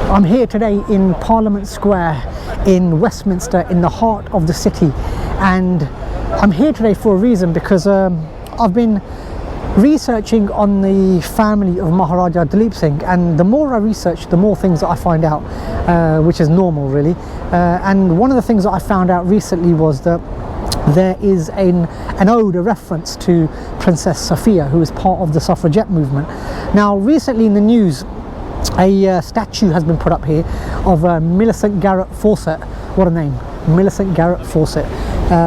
I'm here today in Parliament Square in Westminster, in the heart of the city, and I'm here today for a reason, because I've been researching on the family of Maharaja Duleep Singh, and the more I research, the more things that I find out, which is normal really. And one of the things that I found out recently was that there is an ode, a reference to Princess Sophia, who is part of the Suffragette movement. Now recently in the news, a statue has been put up here of Millicent Garrett Fawcett. What a name, Millicent Garrett Fawcett,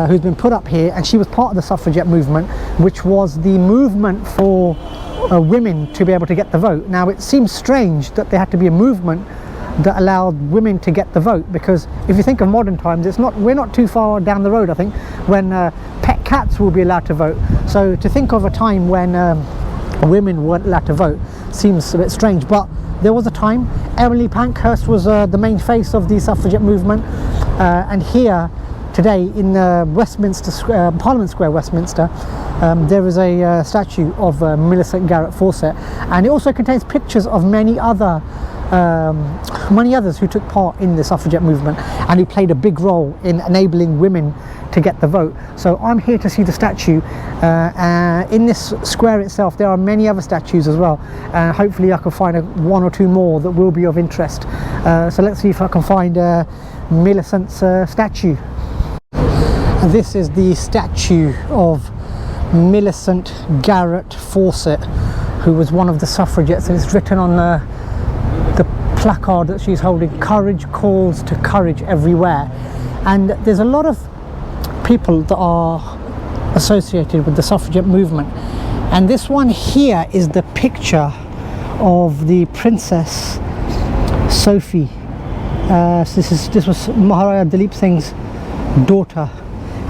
who's been put up here, and she was part of the Suffragette movement, which was the movement for women to be able to get the vote. Now it seems strange that there had to be a movement that allowed women to get the vote, because if you think of modern times, we're not too far down the road, I think, when pet cats will be allowed to vote. So to think of a time when women weren't allowed to vote seems a bit strange, but there was a time. Emily Pankhurst was the main face of the suffragette movement, and here today in Westminster Parliament Square, Westminster, there is a statue of Millicent Garrett Fawcett, and it also contains pictures of many others who took part in the suffragette movement and who played a big role in enabling women to get the vote. So I'm here to see the statue. In this square itself there are many other statues as well, and hopefully I can find one or two more that will be of interest. So let's see if I can find Millicent's statue. This is the statue of Millicent Garrett Fawcett, who was one of the suffragettes, and it's written on the placard that she's holding, "Courage calls to courage everywhere." And there's a lot of people that are associated with the suffragette movement, and this one here is the picture of the Princess Sophie. This was Maharaja Duleep Singh's daughter.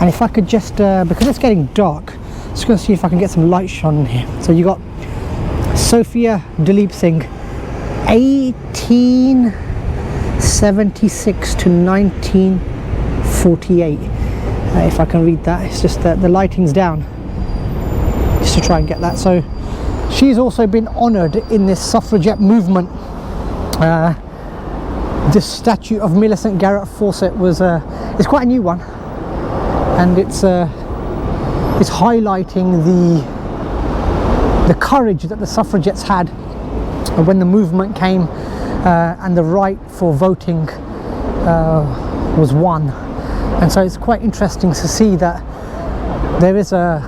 And if I could just, because it's getting dark, just going to see if I can get some light shone in here. So you got Sophia Duleep Singh, 1876 to 1948. If I can read that, it's just that the lighting's down, just to try and get that. So she's also been honoured in this suffragette movement. This statue of Millicent Garrett Fawcett is quite a new one, and it's highlighting the courage that the suffragettes had when the movement came, and the right for voting was won. And so it's quite interesting to see that there is a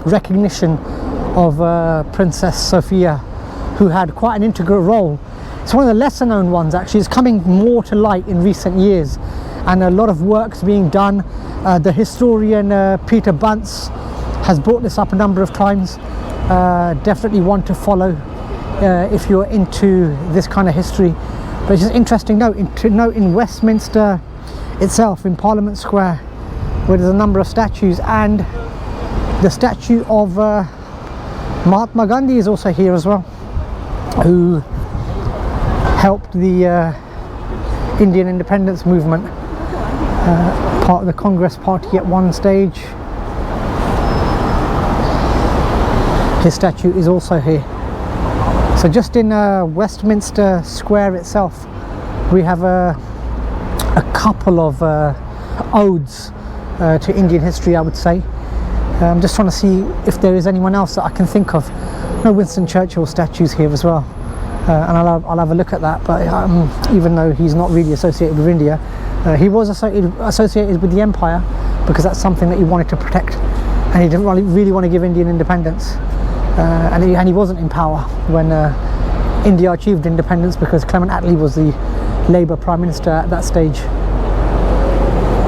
recognition of Princess Sophia, who had quite an integral role. It's one of the lesser known ones actually. It's coming more to light in recent years, and a lot of work's being done. The historian Peter Bunce has brought this up a number of times. Definitely one to follow if you're into this kind of history. But it's just interesting to note in Westminster itself, in Parliament Square, where there's a number of statues, and the statue of Mahatma Gandhi is also here as well, who helped the Indian independence movement, part of the Congress Party at one stage. His statue is also here. So just in Westminster Square itself, we have a couple of odes to Indian history, I would say. I'm just trying to see if there is anyone else that I can think of. No Winston Churchill statues here as well, and I'll have a look at that. But even though he's not really associated with India, he was associated with the Empire, because that's something that he wanted to protect, and he didn't really want to give Indian independence. And he wasn't in power when India achieved independence, because Clement Attlee was the Labour Prime Minister at that stage.